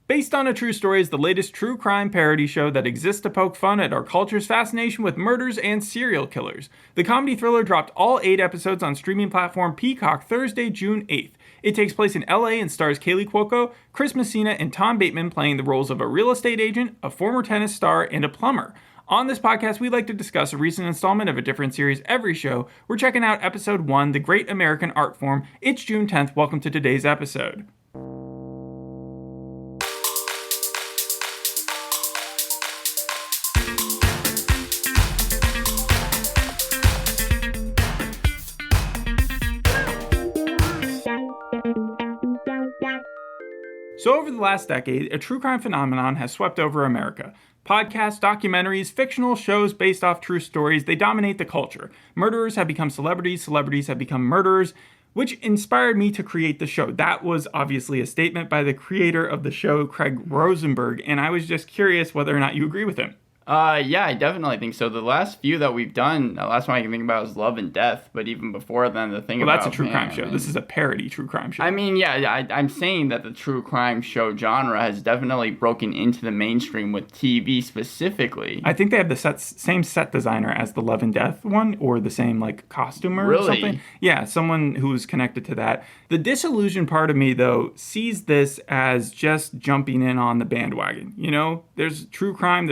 Based on a True Story is the latest true crime parody show that exists to poke fun at our culture's fascination with murders and serial killers. The comedy thriller dropped all 8 episodes on streaming platform Peacock Thursday, June 8th. It takes place in LA and stars Kaley Cuoco, Chris Messina, and Tom Bateman playing the roles of a real estate agent, a former tennis star, and a plumber. On this podcast, we like to discuss a recent installment of a different series every show. We're checking out episode 1, The Great American Art Form. It's June 10th. Welcome to today's episode. So over the last decade, a true crime phenomenon has swept over America. Podcasts, documentaries, fictional shows based off true stories, they dominate the culture. Murderers have become celebrities, celebrities have become murderers, which inspired me to create the show. That was obviously a statement by the creator of the show, Craig Rosenberg, and I was just curious whether or not you agree with him. Yeah, I definitely think so. The last few that we've done, the last one I can think about is Love and Death, but even before then, the thing about... Well, that's a true crime show. This is a parody true crime show. I mean, I'm saying that the true crime show genre has definitely broken into the mainstream with TV specifically. I think they have the same set designer as the Love and Death one, or the same, costumer or something. Yeah, someone who's connected to that. The disillusioned part of me, though, sees this as just jumping in on the bandwagon. You know, there's true crime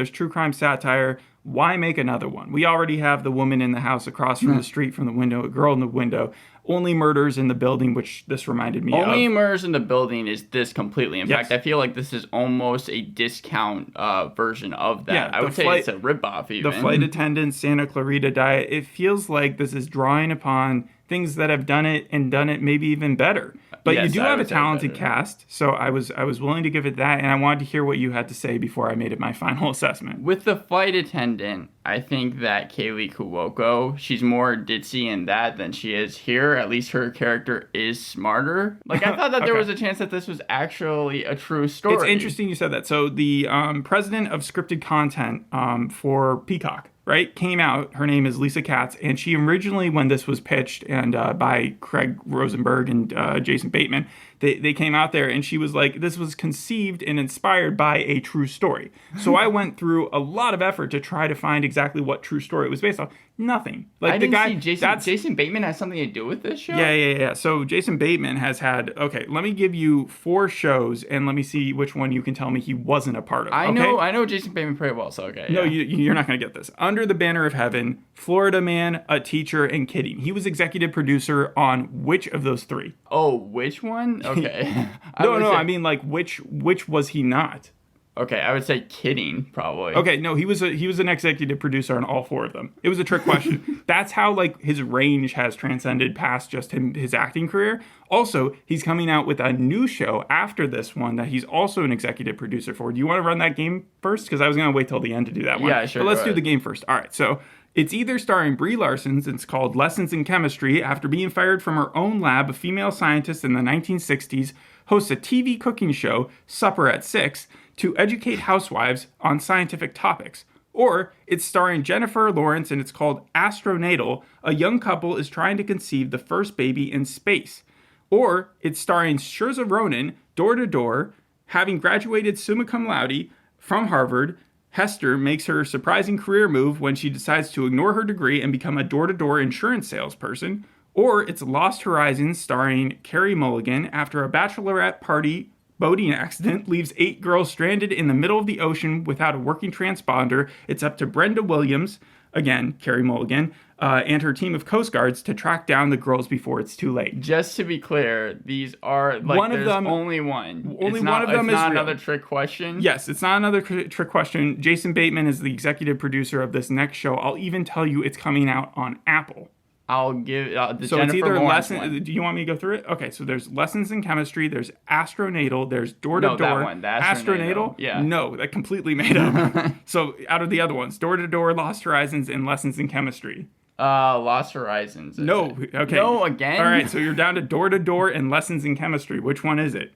satire. Why make another one? We already have the woman in the house across from the street from the window, a girl in the window. Only murders in the building, which this reminded me of. Only murders in the building is this completely. In fact, I feel like this is almost a discount version of that. Yeah, I would say it's a ripoff even. The flight attendant, Santa Clarita Diet. It feels like this is drawing upon things that have done it maybe even better. But yes, you do have a talented cast, so I was willing to give it that, and I wanted to hear what you had to say before I made it my final assessment. With the flight attendant, I think that Kaley Cuoco, she's more ditzy in that than she is here. At least her character is smarter. I thought that there was a chance that this was actually a true story. It's interesting you said that. So the president of scripted content for Peacock, right, came out. Her name is Lisa Katz, and she originally, when this was pitched and by Craig Rosenberg and Jason Bateman, they came out there and she was like, this was conceived and inspired by a true story. So I went through a lot of effort to try to find exactly what true story it was based on. Nothing. I didn't see Jason Bateman has something to do with this show? Yeah. So Jason Bateman has had, let me give you 4 shows and let me see which one you can tell me he wasn't a part of. I know Jason Bateman pretty well, so okay. No, you're not going to get this. Under the Banner of Heaven, Florida Man, A Teacher, and Kidding. He was executive producer on which of those 3? Oh, which one? Okay. I mean, which was he not? Okay, I would say Kidding, probably. Okay, no, he was an executive producer on all 4 of them. It was a trick question. That's how his range has transcended past just his acting career. Also, he's coming out with a new show after this one that he's also an executive producer for. Do you want to run that game first? Because I was going to wait till the end to do that one. Yeah, sure. But let's do the game first. All right, so it's either starring Brie Larson, it's called Lessons in Chemistry. After being fired from her own lab, a female scientist in the 1960s hosts a TV cooking show, Supper at 6, to educate housewives on scientific topics. Or it's starring Jennifer Lawrence and it's called Astronatal. A young couple is trying to conceive the first baby in space. Or it's starring Saoirse Ronan, Door to Door, having graduated summa cum laude from Harvard. Hester makes her surprising career move when she decides to ignore her degree and become a door-to-door insurance salesperson. Or it's Lost Horizons starring Carey Mulligan after a bachelorette party boating accident leaves 8 girls stranded in the middle of the ocean without a working transponder. It's up to Brenda Williams, again, Carey Mulligan, and her team of Coast Guards to track down the girls before it's too late. Just to be clear, these are, one of them, only one. Only one of them is not real. Another trick question? Yes, it's not another trick question. Jason Bateman is the executive producer of this next show. I'll even tell you it's coming out on Apple. I'll give the so Jennifer it's either Lawrence lesson. one. Do you want me to go through it? Okay, so there's Lessons in Chemistry, there's Astronatal, there's Door to Door. No, that one. The Astronatal. Yeah. No, that completely made up. So out of the other ones, Door to Door, Lost Horizons, and Lessons in Chemistry. Lost Horizons. No, okay. No, again? All right, so you're down to Door to Door and Lessons in Chemistry. Which one is it?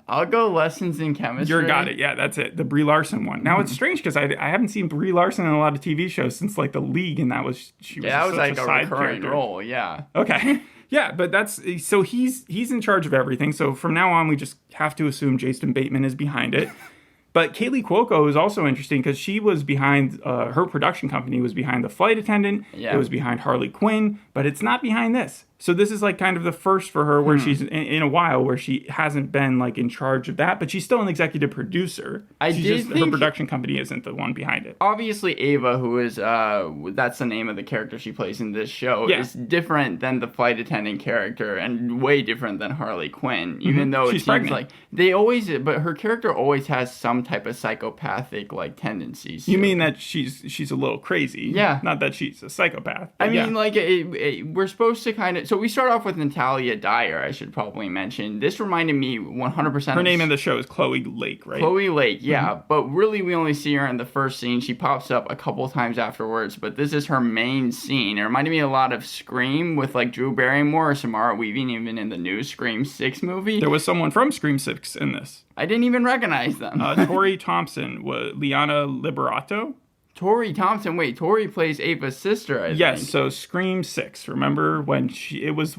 I'll go Lessons in Chemistry. You got it. Yeah, that's it. The Brie Larson one. Now, it's strange because I haven't seen Brie Larson in a lot of TV shows since, The League, and she was that was such a a side recurring character. role, yeah. Okay. Yeah, but so he's in charge of everything. So from now on, we just have to assume Jason Bateman is behind it. But Kaley Cuoco is also interesting because she was behind, her production company was behind The Flight Attendant. Yeah. It was behind Harley Quinn, but it's not behind this. So this is like kind of the first for her where she's in a while where she hasn't been like in charge of that, but she's still an executive producer. Her production company isn't the one behind it. Obviously, Ava, who is that's the name of the character she plays in this show, is different than the flight attendant character and way different than Harley Quinn. Even though it seems like but her character always has some type of psychopathic like tendencies. You mean that she's a little crazy? Yeah, not that she's a psychopath. I mean, like we're supposed to kind of. So we start off with Natalia Dyer, I should probably mention. This reminded me 100%. Her name in the show is Chloe Lake, right? Chloe Lake, yeah. But really, we only see her in the first scene. She pops up a couple times afterwards, but this is her main scene. It reminded me a lot of Scream with like Drew Barrymore or Samara Weaving, even in the new Scream 6 movie. There was someone from Scream 6 in this. I didn't even recognize them. Tori Thompson, Liana Liberato. Tori Thompson. Wait, Tori plays Ava's sister, I think. Yes, so Scream 6. Remember when it was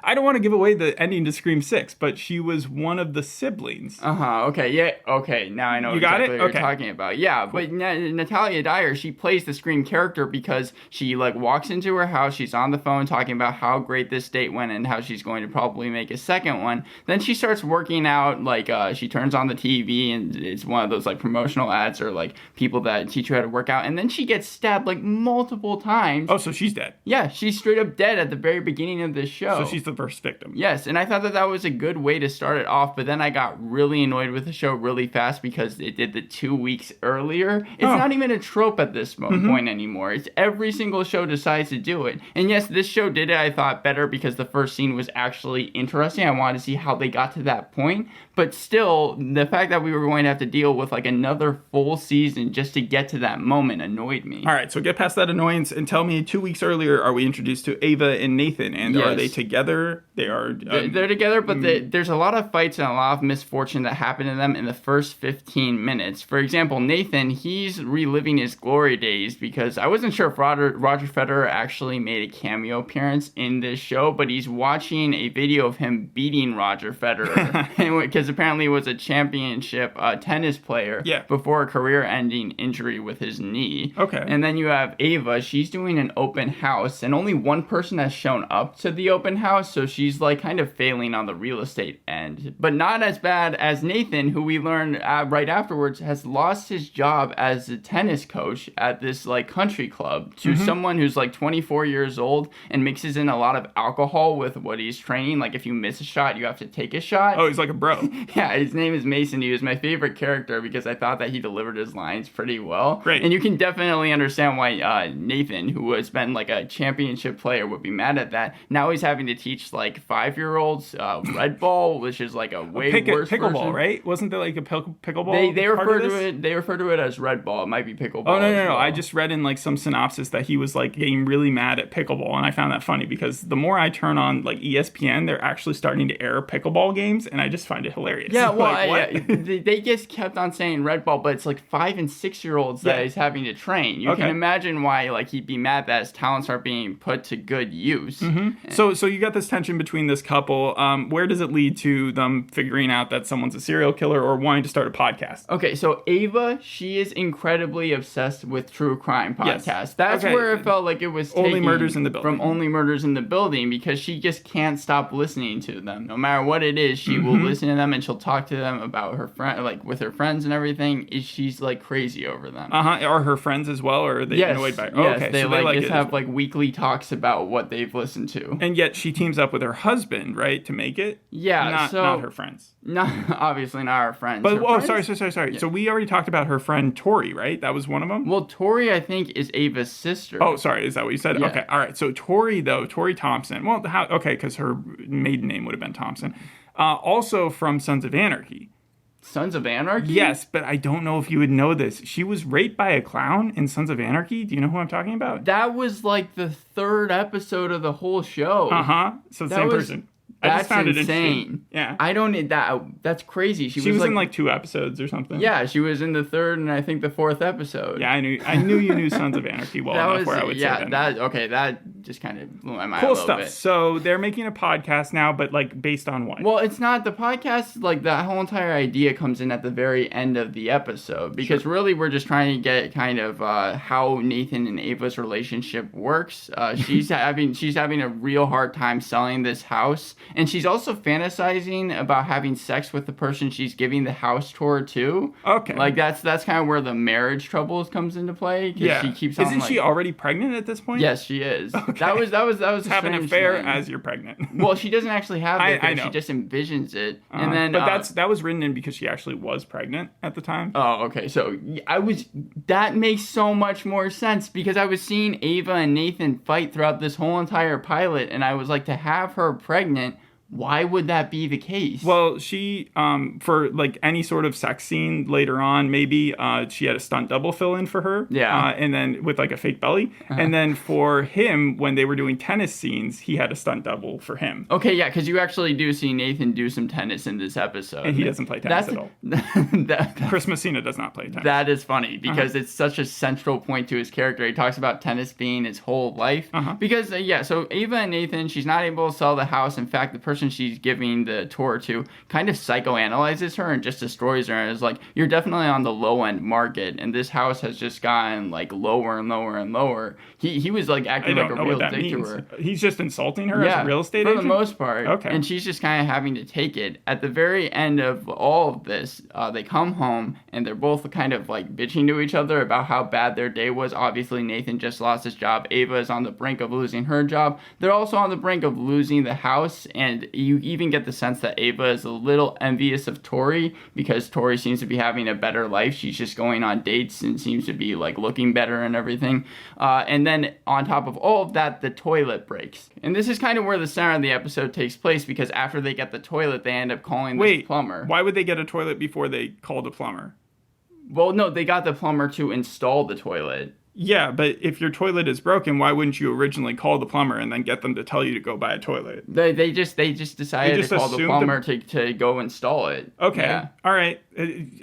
I don't want to give away the ending to Scream 6, but she was one of the siblings. Okay, yeah, okay, now I know exactly what you're talking about. Yeah, cool. But Natalia Dyer, she plays the Scream character because she, like, walks into her house, she's on the phone talking about how great this date went and how she's going to probably make a second one. Then she starts working out, like, she turns on the TV and it's one of those, like, promotional ads or, like, people that teach you how to work out, and then she gets stabbed, like, multiple times. Oh, so she's dead. Yeah, she's straight up dead at the very beginning of this show. So she's the first victim. Yes, and I thought that was a good way to start it off, but then I got really annoyed with the show really fast because it did the 2 weeks earlier. It's not even a trope at this point anymore. It's every single show decides to do it. And yes, this show did it, I thought, better because the first scene was actually interesting. I wanted to see how they got to that point. But still, the fact that we were going to have to deal with like another full season just to get to that moment annoyed me. All right, so get past that annoyance and tell me 2 weeks earlier, are we introduced to Ava and Nathan? And are they together? They are. They're together, but there's a lot of fights and a lot of misfortune that happen to them in the first 15 minutes. For example, Nathan, he's reliving his glory days because I wasn't sure if Roger Federer actually made a cameo appearance in this show, but he's watching a video of him beating Roger Federer because apparently he was a championship tennis player before a career-ending injury with his knee. Okay. And then you have Ava. She's doing an open house, and only one person has shown up to the open house, so she's like kind of failing on the real estate end. But not as bad as Nathan, who we learned right afterwards has lost his job as a tennis coach at this like country club to someone who's like 24 years old and mixes in a lot of alcohol with what he's training. Like if you miss a shot, you have to take a shot. Oh, he's like a bro. Yeah, his name is Mason. He was my favorite character because I thought that he delivered his lines pretty well. Great. And you can definitely understand why Nathan, who has been like a championship player, would be mad at that. Now he's having to teach like 5-year-olds Red Ball, which is like a way worse pickleball, version. Right? Wasn't there like a pickleball? They refer to it as Red Ball. It might be pickleball. Oh no! I just read in like some synopsis that he was like getting really mad at pickleball, and I found that funny because the more I turn on like ESPN, they're actually starting to air pickleball games, and I just find it hilarious. Yeah, well, they just kept on saying Red Ball, but it's like 5 and 6-year-olds that he's having to train. You can imagine why like he'd be mad that his talents aren't being put to good use. So you got this tension between this couple. Where does it lead to them figuring out that someone's a serial killer or wanting to start a podcast? Okay, so Ava, she is incredibly obsessed with true crime podcasts. Yes. That's where it felt like it was Only Murders in the Building. From Only Murders in the Building, because she just can't stop listening to them. No matter what it is, she will listen to them and she'll talk to them about her friend, like with her friends and everything. She's like crazy over them. Are her friends as well, or are they annoyed by? Yes, okay, they so like just have like weekly talks about what they've listened to. And yet she teams up with her husband, right, to make it. Yeah, not her friends. Obviously not her friends. But sorry. Yeah. So we already talked about her friend Tori, right? That was one of them. Well, Tori, I think, is Ava's sister. Oh, sorry. Is that what you said? Yeah. Okay. All right. So Tori Thompson. Well, because her maiden name would have been Thompson. Also from Sons of Anarchy. Sons of Anarchy? Yes, but I don't know if you would know this. She was raped by a clown in Sons of Anarchy. Do you know who I'm talking about? That was like the 3rd episode of the whole show. So same person. I just found it insane. Yeah. I don't need that. That's crazy. She was like, in like 2 episodes or something. Yeah, she was in the 3rd and I think the 4th episode. Yeah, I knew you knew Sons of Anarchy well enough where I would say that. just kind of blew my mind Cool a little stuff. bit. So they're making a podcast now, but like based on what? Well, it's not the podcast. Like that whole entire idea comes in at the very end of the episode because really we're just trying to get kind of how Nathan and Ava's relationship works. She's having a real hard time selling this house, and she's also fantasizing about having sex with the person she's giving the house tour to. Okay. Like that's kind of where the marriage troubles comes into play. Yeah. She keeps on, Isn't she already pregnant at this point? Yes, she is. Okay. That was Have an affair thing. as you're pregnant. Well, she doesn't actually have the affair. I know. She just envisions it, and then. But that was written in because she actually was pregnant at the time. Oh, okay. So that makes so much more sense because I was seeing Ava and Nathan fight throughout this whole entire pilot, and I was like, to have her pregnant, why would that be the case? Well, she, for like any sort of sex scene later on, maybe she had a stunt double fill in for her. Yeah. And then with like a fake belly. And then for him, when they were doing tennis scenes, he had a stunt double for him. Okay, yeah, because you actually do see Nathan do some tennis in this episode. And he doesn't play tennis at all. Chris Messina does not play tennis. That is funny because it's such a central point to his character. He talks about tennis being his whole life. Because, so Ava and Nathan, she's not able to sell the house. In fact, the person she's giving the tour to kind of psychoanalyzes her and just destroys her and is like, you're definitely on the low end market, and this house has just gotten like lower and lower and lower. He was like acting like a real dick to her. He's just insulting her as a real estate agent? For the most part. Okay. And she's just kind of having to take it. At the very end of all of this, they come home and they're both kind of like bitching to each other about how bad their day was. Obviously, Nathan just lost his job. Ava is on the brink of losing her job. They're also on the brink of losing the house, and you even get the sense that Ava is a little envious of Tori because Tori seems to be having a better life. She's just going on dates and seems to be like looking better and everything. And then on top of all of that, the toilet breaks. And this is kind of where the center of the episode takes place because after they get the toilet, they end up calling this plumber. Why would they get a toilet before they called a plumber? Well, no, they got the plumber to install the toilet. Yeah, but if your toilet is broken, why wouldn't you originally call the plumber and then get them to tell you to go buy a toilet? They just decided to call the plumber to go install it. Okay. Yeah. All right.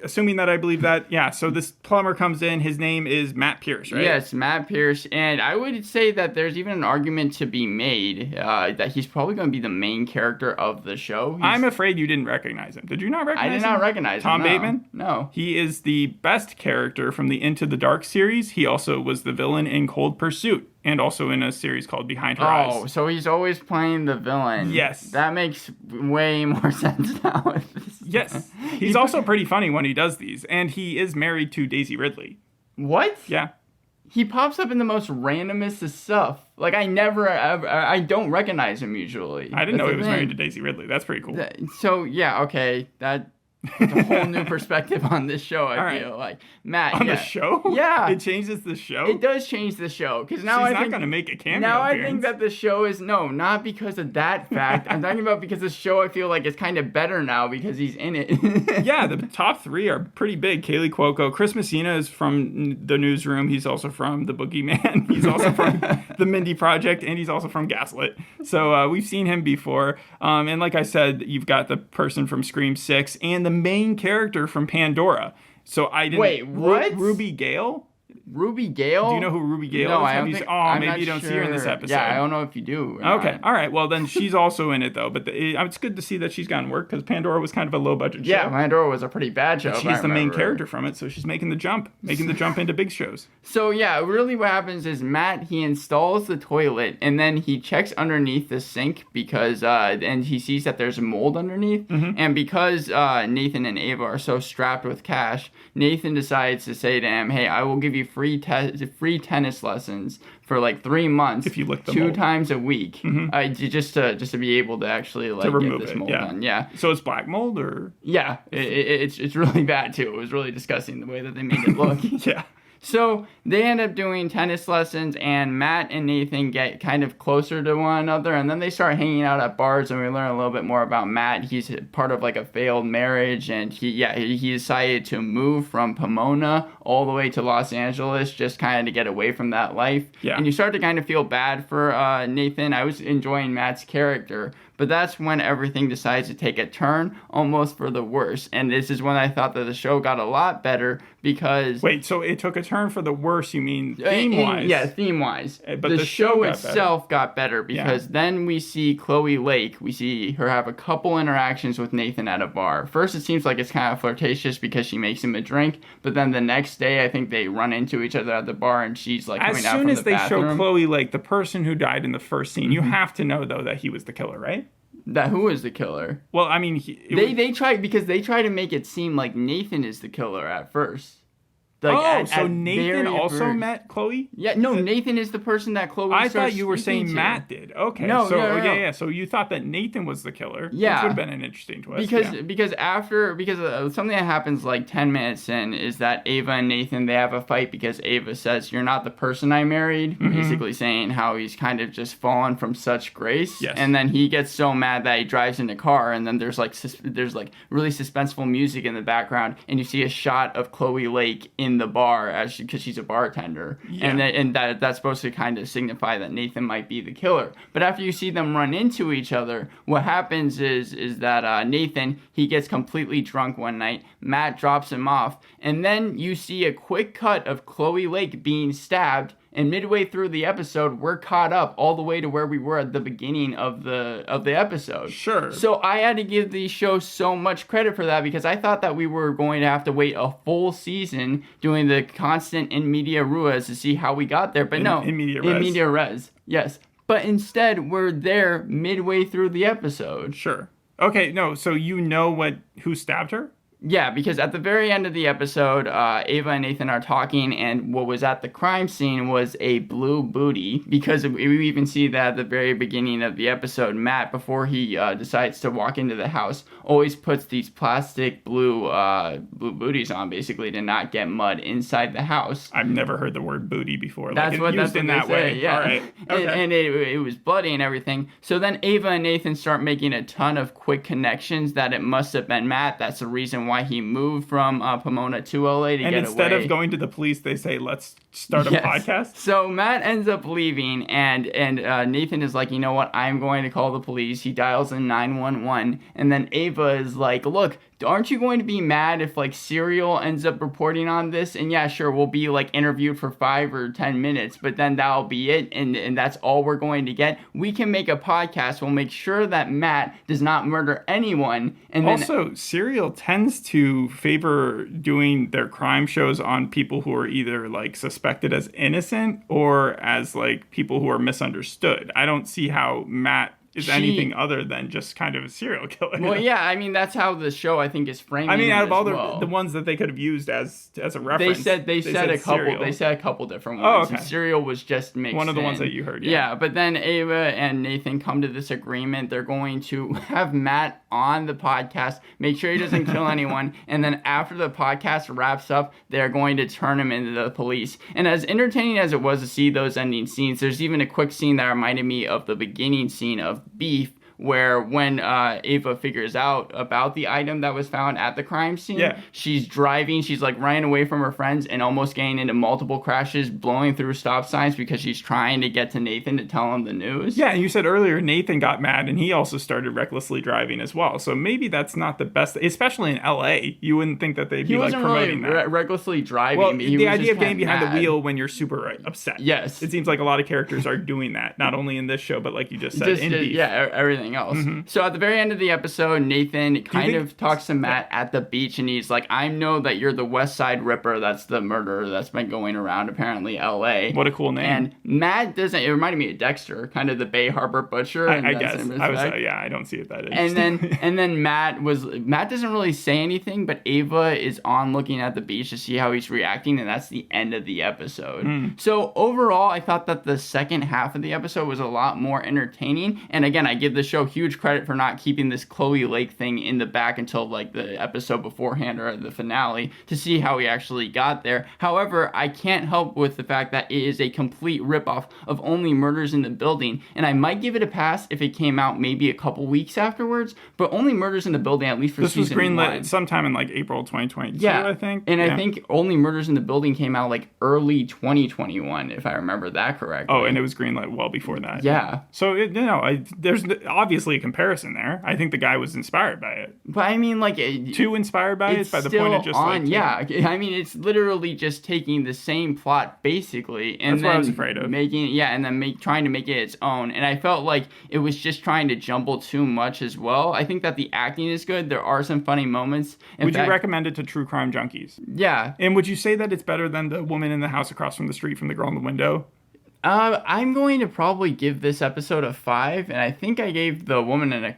Assuming that I believe that, yeah. So this plumber comes in. His name is Matt Pierce, right? Yes, Matt Pierce. And I would say that there's even an argument to be made that he's probably going to be the main character of the show. I'm afraid you didn't recognize him. Did you not recognize him? I did not recognize Tom him. Bateman? No. He is the best character from the Into the Dark series. He also was the villain in Cold Pursuit and also in a series called Behind Her Eyes. Oh, so he's always playing the villain. Yes. That makes way more sense now. Yes. He's also pretty funny when he does these, and he is married to Daisy Ridley. What? Yeah. He pops up in the most randomest of stuff. Like, I don't recognize him usually. I didn't know he was married to Daisy Ridley. That's pretty cool. So, yeah, okay. That's a whole new perspective on this show, I feel like. Matt, on the show? Yeah. It changes the show? It does change the show. Because now She's not going to make a cameo Now appearance. I think that the show is, no, not because of that fact. I'm talking about because the show, I feel like, is kind of better now because he's in it. Yeah, the top three are pretty big. Kaley Cuoco. Chris Messina is from The Newsroom. He's also from The Boogeyman. He's also from The Mindy Project. And he's also from Gaslit. So we've seen him before. And like I said, you've got the person from Scream 6 and the main character from Pandora. So I didn't... Wait, what? Ruby Gale? Ruby Gale? Do you know who Ruby Gale no, is? I don't think, maybe you don't see her in this episode. Yeah, I don't know if you do. Okay, all right. Well, then she's also in it, though. But it's good to see that she's gotten work because Pandora was kind of a low-budget show. Yeah, Pandora was a pretty bad show. But she's the main character from it, so she's making the jump into big shows. So, yeah, really what happens is Matt, he installs the toilet, and then he checks underneath the sink because, and he sees that there's mold underneath. Mm-hmm. And because Nathan and Ava are so strapped with cash, Nathan decides to say to him, hey, I will give you free tennis lessons for like 3 months if you lick the 2 mold. times a week, mm-hmm. just to be able to actually like remove get this it, mold done. Yeah. So it's black mold or yeah, it's really bad too. It was really disgusting the way that they made it look. Yeah. So they end up doing tennis lessons, and Matt and Nathan get kind of closer to one another, and then they start hanging out at bars, and we learn a little bit more about Matt. He's part of like a failed marriage, and he decided to move from Pomona all the way to Los Angeles just kind of to get away from that life. Yeah. And you start to kind of feel bad for Nathan. I was enjoying Matt's character, but that's when everything decides to take a turn, almost for the worse. And this is when I thought that the show got a lot better because... Wait, so it took a turn for the worse, you mean theme-wise? Yeah, theme-wise. But the show itself got better because then we see Chloe Lake. We see her have a couple interactions with Nathan at a bar. First, it seems like it's kind of flirtatious because she makes him a drink, but then the next day, I think they run into each other at the bar, and she's like coming out from the bathroom. As soon as they show Chloe Lake, the person who died in the first scene, you have to know, though, that he was the killer, right? That who is the killer? Well, I mean... They try to make it seem like Nathan is the killer at first. Like so Nathan also met Chloe? Yeah, no, Nathan is the person that Chloe I thought you were saying Matt did. Okay. No. So you thought that Nathan was the killer. Yeah. Which would have been an interesting twist. Because something that happens like 10 minutes in is that Ava and Nathan, they have a fight because Ava says, "You're not the person I married," basically saying how he's kind of just fallen from such grace. Yes. And then he gets so mad that he drives in the car, and then there's like really suspenseful music in the background, and you see a shot of Chloe Lake in the bar because she's a bartender, and that's supposed to kind of signify that Nathan might be the killer. But after you see them run into each other, what happens is that Nathan, he gets completely drunk one night. Matt drops him off, and then you see a quick cut of Chloe Lake being stabbed. And midway through the episode, we're caught up all the way to where we were at the beginning of the episode. Sure. So I had to give the show so much credit for that because I thought that we were going to have to wait a full season doing the constant in media res to see how we got there. But no, in media res. Yes. But instead, we're there midway through the episode. Sure. Okay, no, so you know who stabbed her? Yeah, because at the very end of the episode, Ava and Nathan are talking, and what was at the crime scene was a blue booty. Because we even see that at the very beginning of the episode, Matt, before he decides to walk into the house, always puts these plastic blue booties on, basically, to not get mud inside the house. I've never heard the word booty before. That's what they say, yeah. All right. Okay. And it was bloody and everything. So then Ava and Nathan start making a ton of quick connections that it must have been Matt. That's the reason why he moved from Pomona to LA to get away. And instead of going to the police, they say, "Let's start a podcast." So Matt ends up leaving, and Nathan is like, "You know what? I'm going to call the police." He dials in 911, and then Ava is like, "Look, aren't you going to be mad if like Serial ends up reporting on this? And yeah, sure, we'll be like interviewed for 5 or 10 minutes, but then that'll be it, and that's all we're going to get. We can make a podcast. We'll make sure that Matt does not murder anyone." And then also, Serial tends to favor doing their crime shows on people who are either like suspected as innocent or as like people who are misunderstood. I don't see how Matt is anything other than just kind of a serial killer. Well, yeah, I mean, that's how the show, I think, is framed. I mean, out of all the ones that they could have used as a reference, they said a couple. Serial. They said a couple different ones. Oh, okay. And Serial was just mixed. One of the in. ones that you heard. Yeah, but then Ava and Nathan come to this agreement. They're going to have Matt on the podcast, make sure he doesn't kill anyone, and then after the podcast wraps up, they're going to turn him into the police. And as entertaining as it was to see those ending scenes, there's even a quick scene that reminded me of the beginning scene of Beef, where when Ava figures out about the item that was found at the crime scene, she's driving, she's like running away from her friends and almost getting into multiple crashes, blowing through stop signs because she's trying to get to Nathan to tell him the news. Yeah, and you said earlier Nathan got mad and he also started recklessly driving as well. So maybe that's not the best, especially in LA. You wouldn't think that they'd be like promoting really that. recklessly driving. Well, the idea of getting behind the wheel when you're super upset. Yes. It seems like a lot of characters are doing that, not only in this show, but like you just said, in Beef. Yeah, everything else. Mm-hmm. So at the very end of the episode, Nathan kind of talks to Matt at the beach, and he's like, "I know that you're the West Side Ripper. That's the murderer that's been going around apparently LA." What a cool name. And Matt doesn't. It reminded me of Dexter, kind of the Bay Harbor Butcher. I guess. I don't see it that interesting. And then Matt doesn't really say anything, but Ava is on looking at the beach to see how he's reacting, and that's the end of the episode. So overall, I thought that the second half of the episode was a lot more entertaining. And again, I give the show huge credit for not keeping this Chloe Lake thing in the back until like the episode beforehand or the finale to see how he actually got there. However, I can't help with the fact that it is a complete ripoff of Only Murders in the Building, and I might give it a pass if it came out maybe a couple weeks afterwards, but Only Murders in the Building, at least for season 1. This was greenlit sometime in like April 2022, I think. And I think Only Murders in the Building came out like early 2021, if I remember that correctly. Oh, and it was greenlit well before that. Yeah. So, obviously a comparison there. I think the guy was inspired by it. But I mean, like, Too inspired by it by the point of just on, yeah. I mean, it's literally just taking the same plot basically, and that's what I was afraid of. Trying to make it its own. And I felt like it was just trying to jumble too much as well. I think that the acting is good. There are some funny moments. Would you recommend it to true crime junkies? Yeah. And would you say that it's better than the woman in the house across from the street from the girl in the window? I'm going to probably give this episode a 5, and I think I gave the woman in the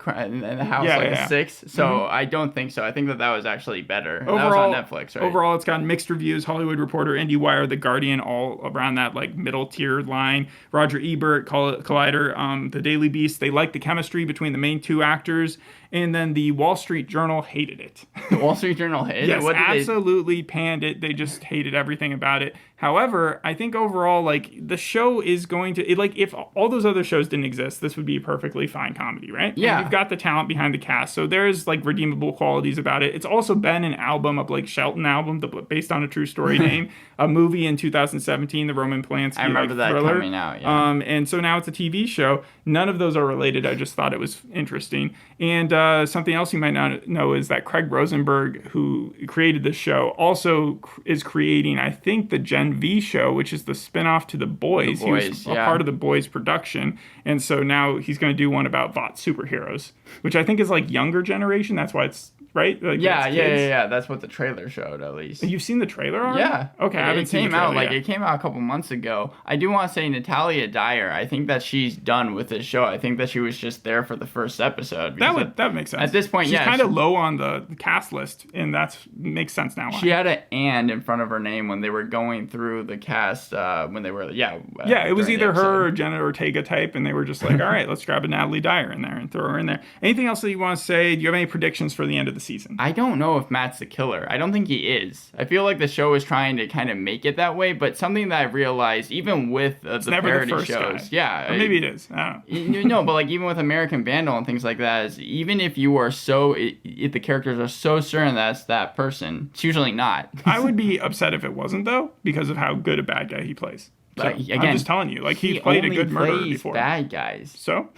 house a 6. So I don't think so. I think that was actually better. Overall, that was on Netflix, right? Overall, it's gotten mixed reviews. Hollywood Reporter, IndieWire, The Guardian, all around that like middle tier line. Roger Ebert, Collider, The Daily Beast. They liked the chemistry between the main two actors. And then the Wall Street Journal hated it. The Wall Street Journal hated it? Yes, absolutely panned it. They just hated everything about it. However, I think overall, like, the show is going to... if all those other shows didn't exist, this would be a perfectly fine comedy, right? Yeah. And you've got the talent behind the cast, so there's, like, redeemable qualities about it. It's also been an album, a Blake Shelton album, based on a true story name. A movie in 2017, the Roman Polanski I remember that thriller. Coming out, yeah. And so now it's a TV show. None of those are related. I just thought it was interesting. And something else you might not know is that Craig Rosenberg, who created this show, also is creating, I think, the Gen V show, which is the spinoff to The Boys. He was a part of The Boys production. And so now he's going to do one about bot superheroes, which I think is like younger generation. That's why it's... Right? Like, yeah. That's what the trailer showed, at least. You've seen the trailer already? Yeah. Okay, I haven't seen the trailer yet. It came out a couple months ago. I do want to say Natalia Dyer. I think that she's done with this show. I think that she was just there for the first episode. That would make sense. At this point, she's kind of low on the cast list, and that makes sense now. She had an "and" in front of her name when they were going through the cast. When they were it was either her or Jenna Ortega type, and they were just like, all right, let's grab a Natalie Dyer in there and throw her in there. Anything else that you want to say? Do you have any predictions for the end of the season? I don't know if Matt's the killer. I don't think he is. I feel like the show is trying to kind of make it that way, but something that I realized, even with the parody shows, or maybe it is. I don't know. No, but like even with American Vandal and things like that, is even if you are if the characters are so certain that's that person, it's usually not. I would be upset if it wasn't though, because of how good a bad guy he plays. So, again, I'm just telling you, like he played a good murderer before. Bad guys. So.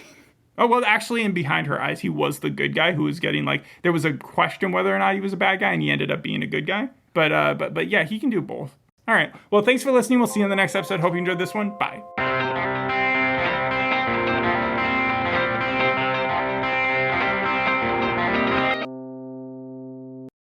Oh, well, actually, in Behind Her Eyes, he was the good guy who was getting, like, there was a question whether or not he was a bad guy, and he ended up being a good guy. But yeah, he can do both. All right. Well, thanks for listening. We'll see you in the next episode. Hope you enjoyed this one. Bye.